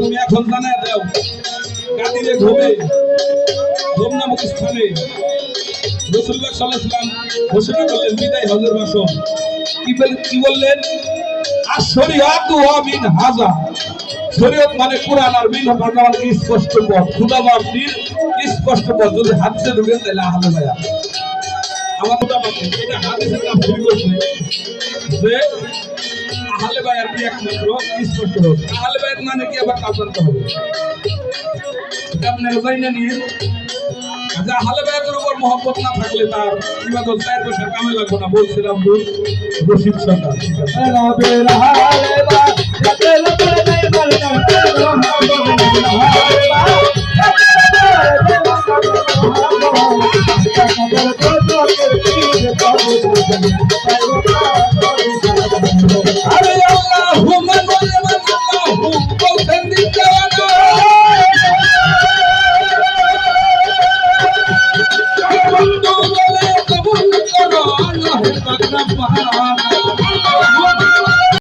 তুমি এখন জানায় দাও কাদিরে ঘুমে ঘুম নামক স্থানে রাসূলুল্লাহ সাল্লাল্লাহু আলাইহি ওয়াসাল্লাম ঘোষণা করলেন বিদায় হজের মাসম। কি বললেন? আশ-শরীআতু মিন হাযা, শরীয়ত মানে কোরআন আর মিন হাযা মানে স্পষ্ট পথ, খুদাবাদীর স্পষ্ট পথ। যদি হাদিসে ঢুকেন তাহলে আহলে বায়াত আমার খুদাবাদী এটা হাদিসে নাম শুরু করছে যে আহলে বায়াত কি একমাত্র স্পষ্ট পথ। আহলে বায়াত মানে কি আবার কাজ করতে হবে আপনারা জানেন না নিয়ে আচ্ছা আহলে বায়াতের উপর মহব্বত না থাকলে তার ইবাদত চার পয়সা কামে লাগবে না। বলছিলাম রশিদ সরকার রবের আহলে বায়াত কাতেল করে নাই বলতাম আরে আল্লাহুম্মা আল্লাহু বলতেন দিওয়ানা কবুল করো আল্লাহ পাক রব্বানা